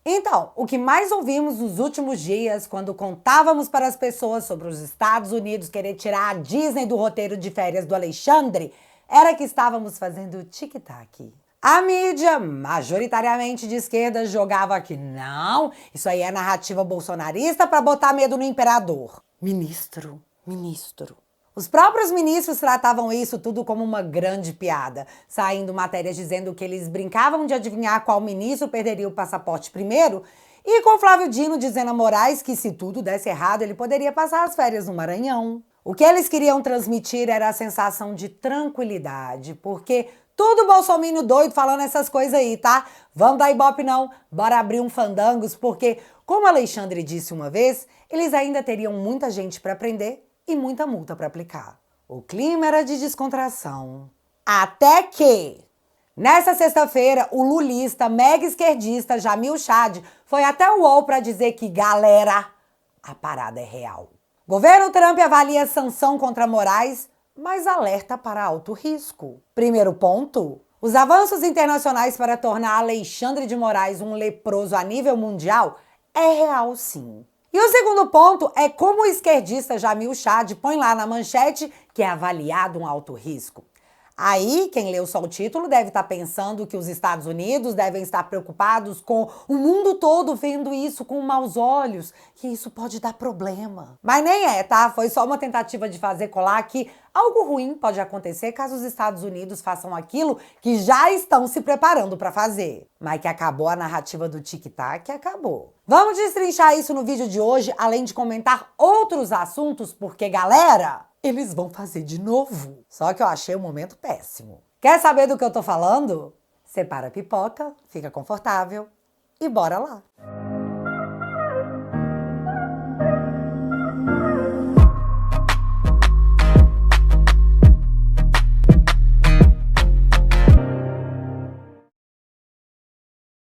Então, o que mais ouvimos nos últimos dias, quando contávamos para as pessoas sobre os Estados Unidos querer tirar a Disney do roteiro de férias do Alexandre, era que estávamos fazendo tic-tac. A mídia, majoritariamente de esquerda, jogava que não, isso aí é narrativa bolsonarista para botar medo no imperador. Ministro. Os próprios ministros tratavam isso tudo como uma grande piada, saindo matérias dizendo que eles brincavam de adivinhar qual ministro perderia o passaporte primeiro, e com Flávio Dino dizendo a Moraes que se tudo desse errado ele poderia passar as férias no Maranhão. O que eles queriam transmitir era a sensação de tranquilidade, porque tudo bolsominion doido falando essas coisas aí, tá? Vamos dar ibope não, bora abrir um fandangos, porque, como Alexandre disse uma vez, eles ainda teriam muita gente para prender e muita multa para aplicar. O clima era de descontração. Até que, nessa sexta-feira, o lulista, mega esquerdista Jamil Chad foi até o UOL para dizer que, galera, a parada é real. Governo Trump avalia sanção contra Moraes, mas alerta para alto risco. Primeiro ponto, os avanços internacionais para tornar Alexandre de Moraes um leproso a nível mundial é real sim. E o segundo ponto é como o esquerdista Jamil Chad põe lá na manchete que é avaliado um alto risco. Aí, quem leu só o título deve estar pensando que os Estados Unidos devem estar preocupados com o mundo todo vendo isso com maus olhos, que isso pode dar problema. Mas nem é, tá? Foi só uma tentativa de fazer colar que algo ruim pode acontecer caso os Estados Unidos façam aquilo que já estão se preparando para fazer. Mas que acabou a narrativa do tic-tac, acabou. Vamos destrinchar isso no vídeo de hoje, além de comentar outros assuntos, porque, galera, eles vão fazer de novo. Só que eu achei o momento péssimo. Quer saber do que eu tô falando? Separa a pipoca, fica confortável e bora lá.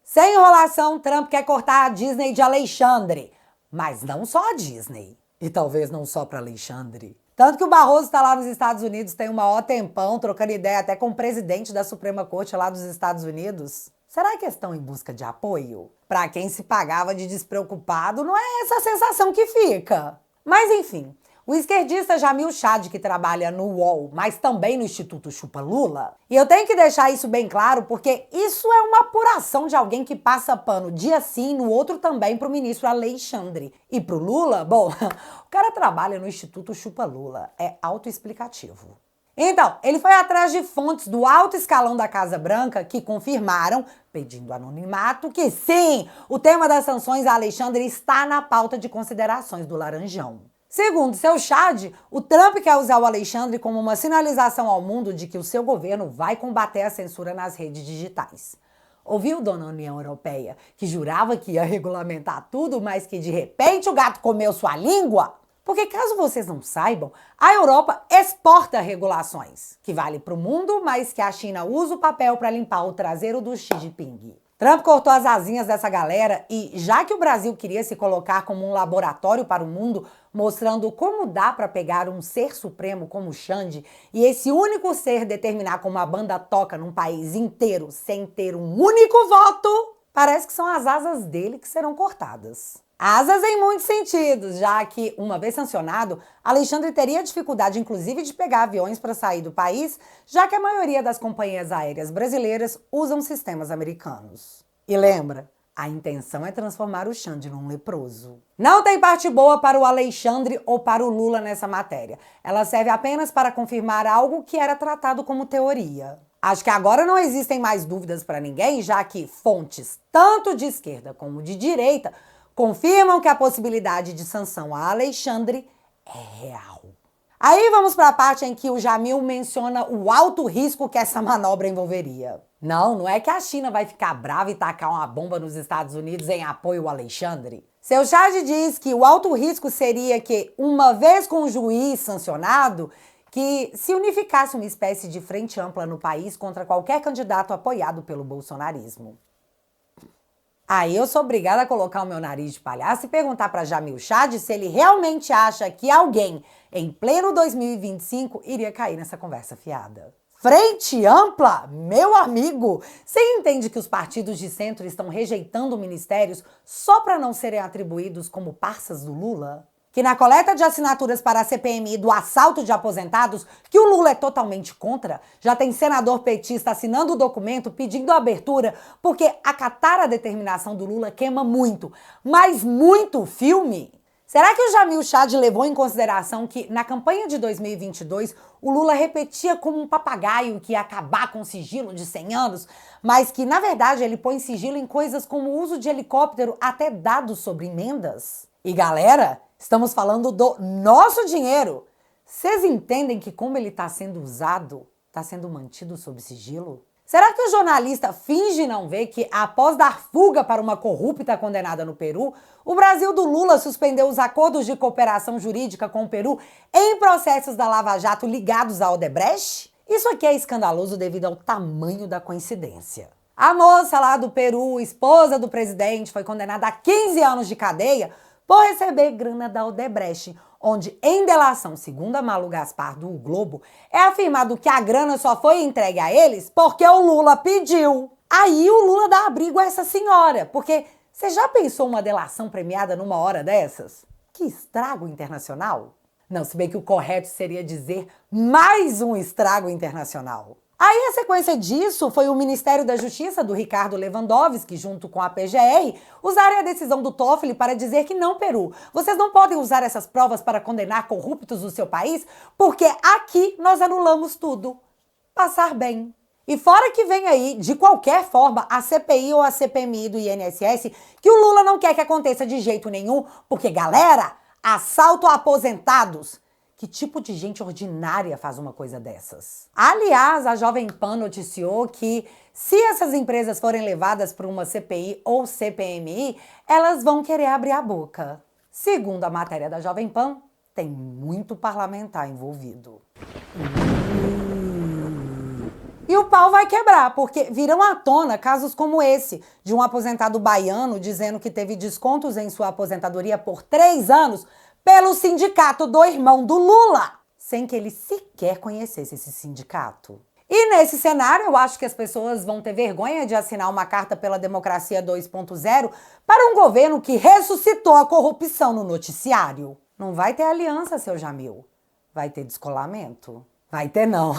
Sem enrolação, Trump quer cortar a Disney de Alexandre. Mas não só a Disney. E talvez não só para Alexandre. Tanto que o Barroso está lá nos Estados Unidos, tem um maior tempão, trocando ideia até com o presidente da Suprema Corte lá dos Estados Unidos. Será que estão em busca de apoio? Para quem se pagava de despreocupado, não é essa a sensação que fica. Mas enfim, o esquerdista Jamil Chad, que trabalha no UOL, mas também no Instituto Chupa Lula, e eu tenho que deixar isso bem claro porque isso é uma apuração de alguém que passa pano dia sim, no outro também pro ministro Alexandre. E pro Lula, bom, o cara trabalha no Instituto Chupa Lula, é autoexplicativo. Então, ele foi atrás de fontes do alto escalão da Casa Branca que confirmaram, pedindo anonimato, que sim, o tema das sanções a Alexandre está na pauta de considerações do Laranjão. Segundo seu Chad, o Trump quer usar o Alexandre como uma sinalização ao mundo de que o seu governo vai combater a censura nas redes digitais. Ouviu, dona União Europeia, que jurava que ia regulamentar tudo, mas que de repente o gato comeu sua língua? Porque caso vocês não saibam, a Europa exporta regulações, que vale para o mundo, mas que a China usa o papel para limpar o traseiro do Xi Jinping. Trump cortou as asinhas dessa galera e, já que o Brasil queria se colocar como um laboratório para o mundo, mostrando como dá para pegar um ser supremo como o Xande e esse único ser determinar como a banda toca num país inteiro sem ter um único voto, parece que são as asas dele que serão cortadas. Asas em muitos sentidos, já que, uma vez sancionado, Alexandre teria dificuldade, inclusive, de pegar aviões para sair do país, já que a maioria das companhias aéreas brasileiras usam sistemas americanos. E lembra, a intenção é transformar o Xande num leproso. Não tem parte boa para o Alexandre ou para o Lula nessa matéria. Ela serve apenas para confirmar algo que era tratado como teoria. Acho que agora não existem mais dúvidas para ninguém, já que fontes, tanto de esquerda como de direita, confirmam que a possibilidade de sanção a Alexandre é real. Aí vamos para a parte em que o Jamil menciona o alto risco que essa manobra envolveria. Não é que a China vai ficar brava e tacar uma bomba nos Estados Unidos em apoio ao Alexandre. Seu Chad diz que o alto risco seria que, uma vez com o juiz sancionado, que se unificasse uma espécie de frente ampla no país contra qualquer candidato apoiado pelo bolsonarismo. Aí eu sou obrigada a colocar o meu nariz de palhaço e perguntar para Jamil Chad se ele realmente acha que alguém, em pleno 2025, iria cair nessa conversa fiada. Frente ampla? Meu amigo, você entende que os partidos de centro estão rejeitando ministérios só para não serem atribuídos como parças do Lula? Que na coleta de assinaturas para a CPMI do assalto de aposentados, que o Lula é totalmente contra, já tem senador petista assinando o documento pedindo abertura porque acatar a determinação do Lula queima muito, mas muito filme. Será que o Jamil Chad levou em consideração que, na campanha de 2022, o Lula repetia como um papagaio que ia acabar com o sigilo de 100 anos, mas que, na verdade, ele põe sigilo em coisas como o uso de helicóptero até dados sobre emendas? E galera, estamos falando do nosso dinheiro. Vocês entendem que como ele está sendo usado, está sendo mantido sob sigilo? Será que o jornalista finge não ver que, após dar fuga para uma corrupta condenada no Peru, o Brasil do Lula suspendeu os acordos de cooperação jurídica com o Peru em processos da Lava Jato ligados à Odebrecht? Isso aqui é escandaloso devido ao tamanho da coincidência. A moça lá do Peru, esposa do presidente, foi condenada a 15 anos de cadeia por receber grana da Odebrecht, onde, em delação, segundo a Malu Gaspar do O Globo, é afirmado que a grana só foi entregue a eles porque o Lula pediu. Aí o Lula dá abrigo a essa senhora, porque você já pensou uma delação premiada numa hora dessas? Que estrago internacional? Não, se bem que o correto seria dizer mais um estrago internacional. Aí a sequência disso foi o Ministério da Justiça do Ricardo Lewandowski, junto com a PGR, usarem a decisão do Toffoli para dizer que não, Peru, vocês não podem usar essas provas para condenar corruptos do seu país, porque aqui nós anulamos tudo. Passar bem. E fora que vem aí, de qualquer forma, a CPI ou a CPMI do INSS, que o Lula não quer que aconteça de jeito nenhum, porque, galera, assalto a aposentados. Que tipo de gente ordinária faz uma coisa dessas? Aliás, a Jovem Pan noticiou que, se essas empresas forem levadas para uma CPI ou CPMI, elas vão querer abrir a boca. Segundo a matéria da Jovem Pan, tem muito parlamentar envolvido. E o pau vai quebrar, porque virão à tona casos como esse, de um aposentado baiano dizendo que teve descontos em sua aposentadoria por 3 anos pelo sindicato do irmão do Lula, sem que ele sequer conhecesse esse sindicato. E nesse cenário, eu acho que as pessoas vão ter vergonha de assinar uma carta pela democracia 2.0 para um governo que ressuscitou a corrupção no noticiário. Não vai ter aliança, seu Jamil. Vai ter descolamento? Vai ter não.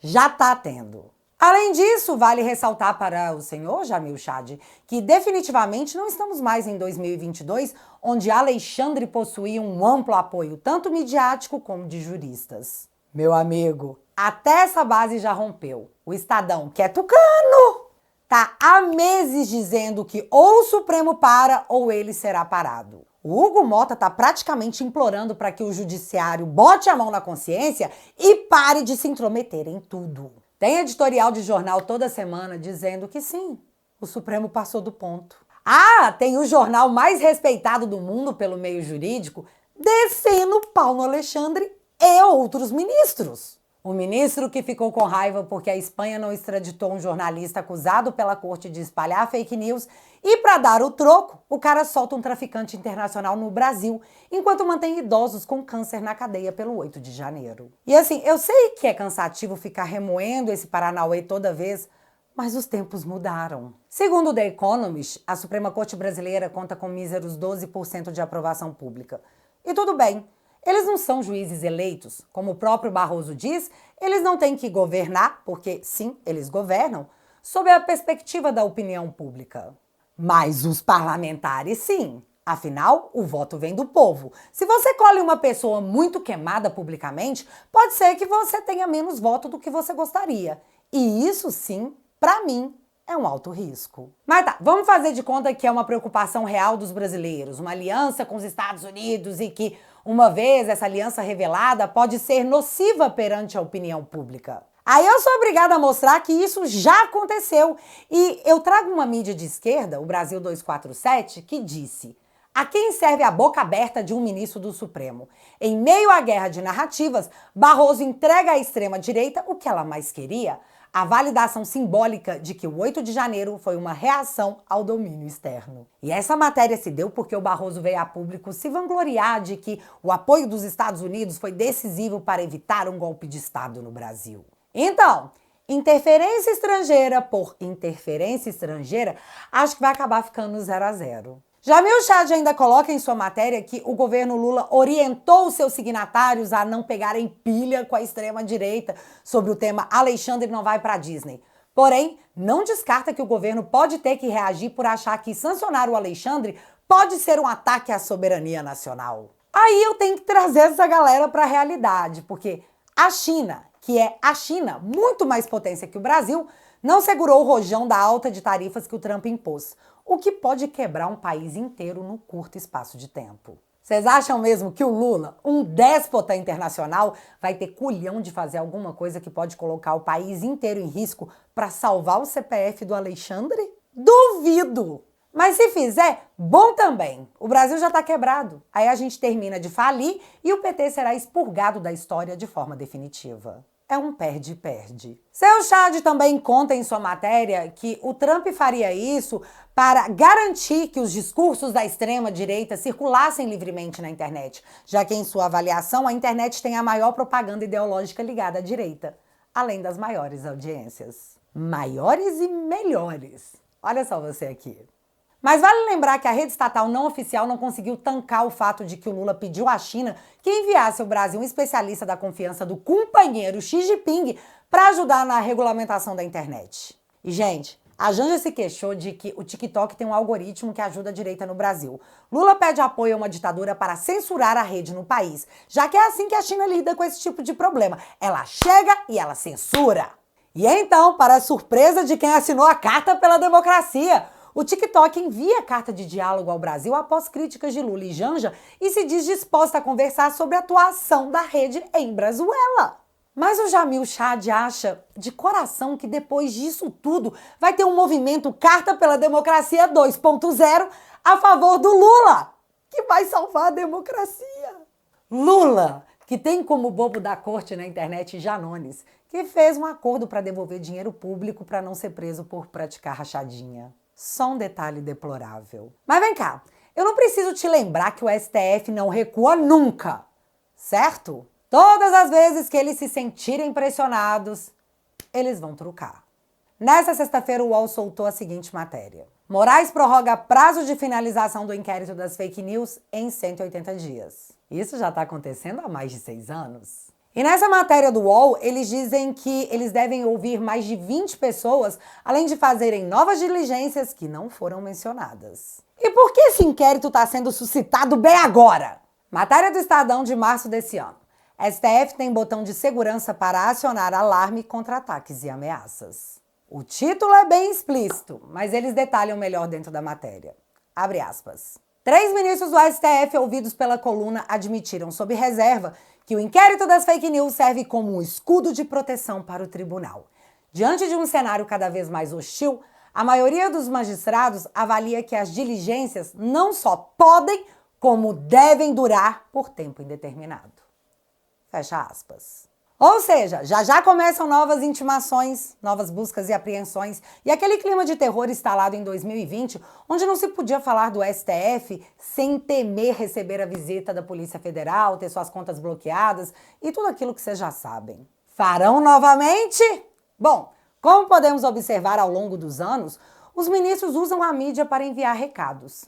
Já tá tendo. Além disso, vale ressaltar para o senhor Jamil Chad que definitivamente não estamos mais em 2022, onde Alexandre possuía um amplo apoio, tanto midiático como de juristas. Meu amigo, até essa base já rompeu. O Estadão, que é tucano, tá há meses dizendo que ou o Supremo para ou ele será parado. O Hugo Mota tá praticamente implorando para que o judiciário bote a mão na consciência e pare de se intrometer em tudo. Tem editorial de jornal toda semana dizendo que sim, o Supremo passou do ponto. Ah, tem o jornal mais respeitado do mundo pelo meio jurídico descendo o pau no Alexandre e outros ministros. O ministro que ficou com raiva porque a Espanha não extraditou um jornalista acusado pela corte de espalhar fake news e, para dar o troco, o cara solta um traficante internacional no Brasil, enquanto mantém idosos com câncer na cadeia pelo 8 de janeiro. E assim, eu sei que é cansativo ficar remoendo esse Paranauê toda vez, mas os tempos mudaram. Segundo o The Economist, a Suprema Corte Brasileira conta com míseros 12% de aprovação pública. E tudo bem. Eles não são juízes eleitos. Como o próprio Barroso diz, eles não têm que governar, porque, sim, eles governam, sob a perspectiva da opinião pública. Mas os parlamentares, sim. Afinal, o voto vem do povo. Se você colhe uma pessoa muito queimada publicamente, pode ser que você tenha menos voto do que você gostaria. E isso, sim, para mim, é um alto risco. Mas tá, vamos fazer de conta que é uma preocupação real dos brasileiros, uma aliança com os Estados Unidos e que, uma vez essa aliança revelada, pode ser nociva perante a opinião pública. Aí eu sou obrigada a mostrar que isso já aconteceu. E eu trago uma mídia de esquerda, o Brasil 247, que disse: a quem serve a boca aberta de um ministro do Supremo? Em meio à guerra de narrativas, Barroso entrega à extrema-direita o que ela mais queria: a validação simbólica de que o 8 de janeiro foi uma reação ao domínio externo. E essa matéria se deu porque o Barroso veio a público se vangloriar de que o apoio dos Estados Unidos foi decisivo para evitar um golpe de Estado no Brasil. Então, interferência estrangeira por interferência estrangeira, acho que vai acabar ficando no 0 a 0. Jamil Chad ainda coloca em sua matéria que o governo Lula orientou os seus signatários a não pegarem pilha com a extrema-direita sobre o tema Alexandre não vai para a Disney. Porém, não descarta que o governo pode ter que reagir por achar que sancionar o Alexandre pode ser um ataque à soberania nacional. Aí eu tenho que trazer essa galera para a realidade, porque a China, que é a China, muito mais potência que o Brasil, não segurou o rojão da alta de tarifas que o Trump impôs, o que pode quebrar um país inteiro num curto espaço de tempo. Vocês acham mesmo que o Lula, um déspota internacional, vai ter culhão de fazer alguma coisa que pode colocar o país inteiro em risco para salvar o CPF do Alexandre? Duvido! Mas se fizer, bom também. O Brasil já está quebrado. Aí a gente termina de falir e o PT será expurgado da história de forma definitiva. É um perde-perde. Seu Chad também conta em sua matéria que o Trump faria isso para garantir que os discursos da extrema-direita circulassem livremente na internet, já que, em sua avaliação, a internet tem a maior propaganda ideológica ligada à direita, além das maiores audiências. Maiores e melhores. Olha só você aqui. Mas vale lembrar que a rede estatal não oficial não conseguiu tancar o fato de que o Lula pediu à China que enviasse ao Brasil um especialista da confiança do companheiro Xi Jinping para ajudar na regulamentação da internet. E, gente, a Janja se queixou de que o TikTok tem um algoritmo que ajuda a direita no Brasil. Lula pede apoio a uma ditadura para censurar a rede no país, já que é assim que a China lida com esse tipo de problema. Ela chega e ela censura. E então, para a surpresa de quem assinou a Carta pela Democracia, o TikTok envia carta de diálogo ao Brasil após críticas de Lula e Janja e se diz disposta a conversar sobre a atuação da rede em Brazuela. Mas o Jamil Chad acha de coração que depois disso tudo vai ter um movimento Carta pela Democracia 2.0 a favor do Lula, que vai salvar a democracia. Lula, que tem como bobo da corte na internet Janones, que fez um acordo para devolver dinheiro público para não ser preso por praticar rachadinha. Só um detalhe deplorável. Mas vem cá, eu não preciso te lembrar que o STF não recua nunca, certo? Todas as vezes que eles se sentirem pressionados, eles vão trucar. Nessa sexta-feira, o UOL soltou a seguinte matéria. Moraes prorroga prazo de finalização do inquérito das fake news em 180 dias. Isso já está acontecendo há mais de 6 anos. E nessa matéria do UOL, eles dizem que eles devem ouvir mais de 20 pessoas, além de fazerem novas diligências que não foram mencionadas. E por que esse inquérito está sendo suscitado bem agora? Matéria do Estadão de março desse ano. STF tem botão de segurança para acionar alarme contra ataques e ameaças. O título é bem explícito, mas eles detalham melhor dentro da matéria. Abre aspas. 3 ministros do STF ouvidos pela coluna admitiram, sob reserva, que o inquérito das fake news serve como um escudo de proteção para o tribunal. Diante de um cenário cada vez mais hostil, a maioria dos magistrados avalia que as diligências não só podem, como devem durar por tempo indeterminado. Fecha aspas. Ou seja, já começam novas intimações, novas buscas e apreensões, e aquele clima de terror instalado em 2020, onde não se podia falar do STF sem temer receber a visita da Polícia Federal, ter suas contas bloqueadas e tudo aquilo que vocês já sabem. Farão novamente? Bom, como podemos observar ao longo dos anos, os ministros usam a mídia para enviar recados.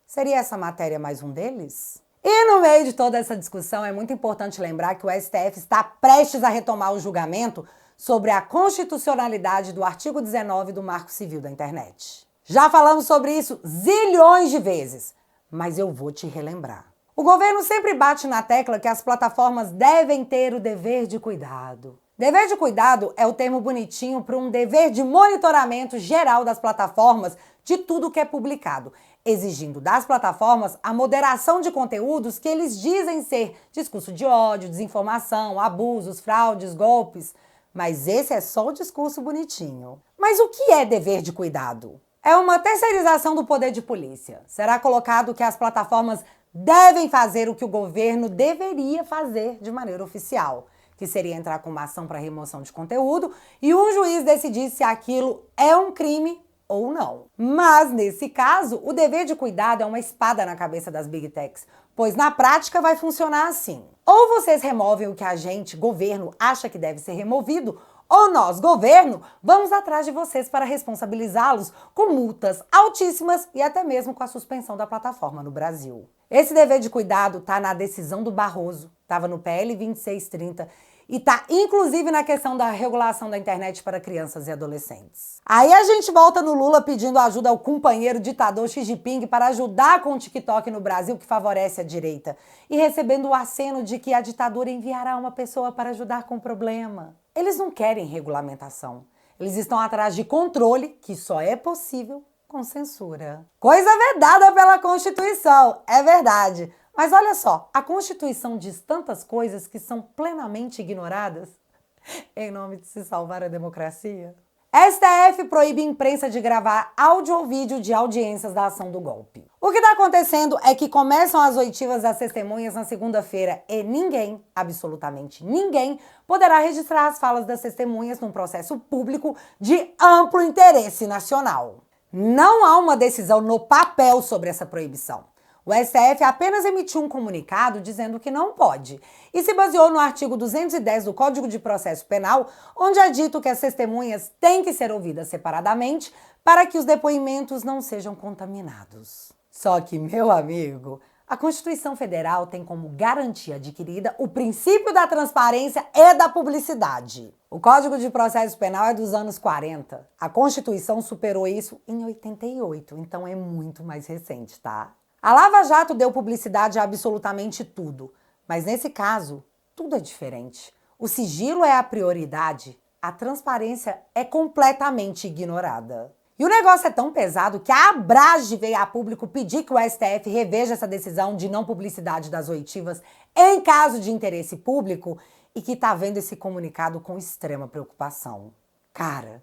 Seria essa matéria mais um deles? E no meio de toda essa discussão, é muito importante lembrar que o STF está prestes a retomar o julgamento sobre a constitucionalidade do artigo 19 do Marco Civil da Internet. Já falamos sobre isso zilhões de vezes, mas eu vou te relembrar. O governo sempre bate na tecla que as plataformas devem ter o dever de cuidado. Dever de cuidado é o termo bonitinho para um dever de monitoramento geral das plataformas de tudo que é publicado, exigindo das plataformas a moderação de conteúdos que eles dizem ser discurso de ódio, desinformação, abusos, fraudes, golpes. Mas esse é só o discurso bonitinho. Mas o que é dever de cuidado? É uma terceirização do poder de polícia. Será colocado que as plataformas devem fazer o que o governo deveria fazer de maneira oficial, que seria entrar com uma ação para remoção de conteúdo e um juiz decidir se aquilo é um crime ou não. Mas, nesse caso, o dever de cuidado é uma espada na cabeça das Big Techs, pois na prática vai funcionar assim. Ou vocês removem o que a gente, governo, acha que deve ser removido, ou nós, governo, vamos atrás de vocês para responsabilizá-los com multas altíssimas e até mesmo com a suspensão da plataforma no Brasil. Esse dever de cuidado está na decisão do Barroso, estava no PL 2630 e está inclusive na questão da regulação da internet para crianças e adolescentes. Aí a gente volta no Lula pedindo ajuda ao companheiro ditador Xi Jinping para ajudar com o TikTok no Brasil, que favorece a direita, e recebendo o aceno de que a ditadura enviará uma pessoa para ajudar com o problema. Eles não querem regulamentação. Eles estão atrás de controle, que só é possível com censura. Coisa vedada pela Constituição, é verdade. Mas olha só, a Constituição diz tantas coisas que são plenamente ignoradas em nome de se salvar a democracia. STF proíbe a imprensa de gravar áudio ou vídeo de audiências da ação do golpe. O que está acontecendo é que começam as oitivas das testemunhas na segunda-feira e ninguém, absolutamente ninguém, poderá registrar as falas das testemunhas num processo público de amplo interesse nacional. Não há uma decisão no papel sobre essa proibição. O STF apenas emitiu um comunicado dizendo que não pode e se baseou no artigo 210 do Código de Processo Penal, onde é dito que as testemunhas têm que ser ouvidas separadamente para que os depoimentos não sejam contaminados. Só que, meu amigo, a Constituição Federal tem como garantia adquirida o princípio da transparência e da publicidade. O Código de Processo Penal é dos anos 40. A Constituição superou isso em 88, então é muito mais recente, tá? A Lava Jato deu publicidade a absolutamente tudo, mas nesse caso, tudo é diferente. O sigilo é a prioridade, a transparência é completamente ignorada. E o negócio é tão pesado que a Abrage veio a público pedir que o STF reveja essa decisão de não publicidade das oitivas em caso de interesse público e que tá vendo esse comunicado com extrema preocupação. Cara,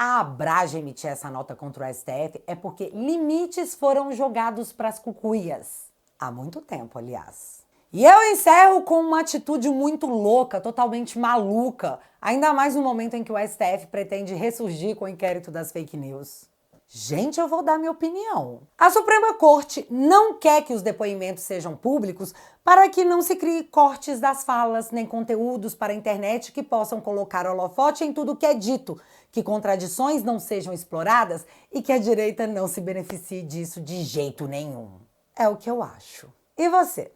a Abrage emitir essa nota contra o STF é porque limites foram jogados para as cucuias. Há muito tempo, aliás. E eu encerro com uma atitude muito louca, totalmente maluca, ainda mais no momento em que o STF pretende ressurgir com o inquérito das fake news. Gente, eu vou dar minha opinião. A Suprema Corte não quer que os depoimentos sejam públicos para que não se crie cortes das falas, nem conteúdos para a internet que possam colocar holofote em tudo que é dito, que contradições não sejam exploradas e que a direita não se beneficie disso de jeito nenhum. É o que eu acho. E você?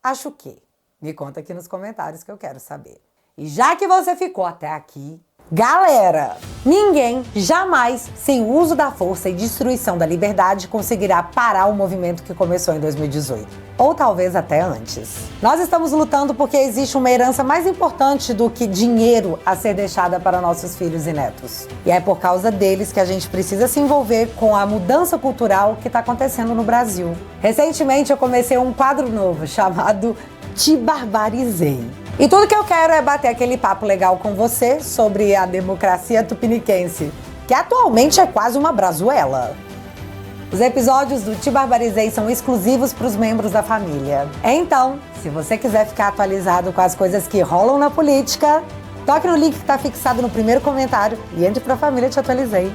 Acha o quê? Me conta aqui nos comentários que eu quero saber. E já que você ficou até aqui, galera, ninguém jamais, sem o uso da força e destruição da liberdade, conseguirá parar o movimento que começou em 2018. Ou talvez até antes. Nós estamos lutando porque existe uma herança mais importante do que dinheiro a ser deixada para nossos filhos e netos. E é por causa deles que a gente precisa se envolver com a mudança cultural que está acontecendo no Brasil. Recentemente eu comecei um quadro novo chamado Te Barbarizei. E tudo que eu quero é bater aquele papo legal com você sobre a democracia tupiniquense, que atualmente é quase uma brazuela. Os episódios do Te Barbarizei são exclusivos para os membros da família. Então, se você quiser ficar atualizado com as coisas que rolam na política, toque no link que está fixado no primeiro comentário e entre para a família Te Atualizei.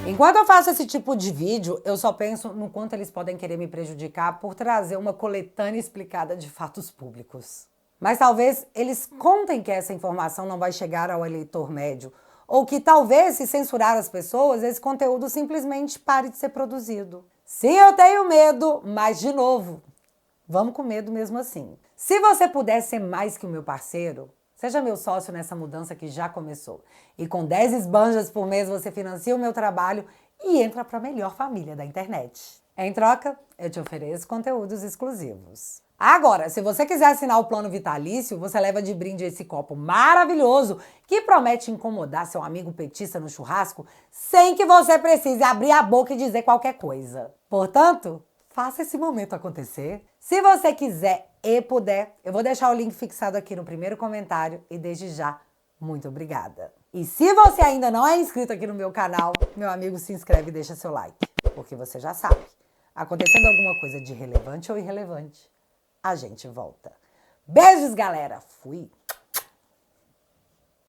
Enquanto eu faço esse tipo de vídeo, eu só penso no quanto eles podem querer me prejudicar por trazer uma coletânea explicada de fatos públicos. Mas talvez eles contem que essa informação não vai chegar ao eleitor médio, ou que talvez, se censurar as pessoas, esse conteúdo simplesmente pare de ser produzido. Sim, eu tenho medo, mas de novo, vamos com medo mesmo assim. Se você puder ser mais que o meu parceiro, seja meu sócio nessa mudança que já começou. E com 10 esbanjas por mês você financia o meu trabalho e entra para a melhor família da internet. Em troca, eu te ofereço conteúdos exclusivos. Agora, se você quiser assinar o plano vitalício, você leva de brinde esse copo maravilhoso que promete incomodar seu amigo petista no churrasco sem que você precise abrir a boca e dizer qualquer coisa. Portanto, faça esse momento acontecer. Se você quiser e puder, eu vou deixar o link fixado aqui no primeiro comentário e desde já, muito obrigada. E se você ainda não é inscrito aqui no meu canal, meu amigo, se inscreve e deixa seu like, porque você já sabe, acontecendo alguma coisa de relevante ou irrelevante, a gente volta. Beijos, galera! Fui!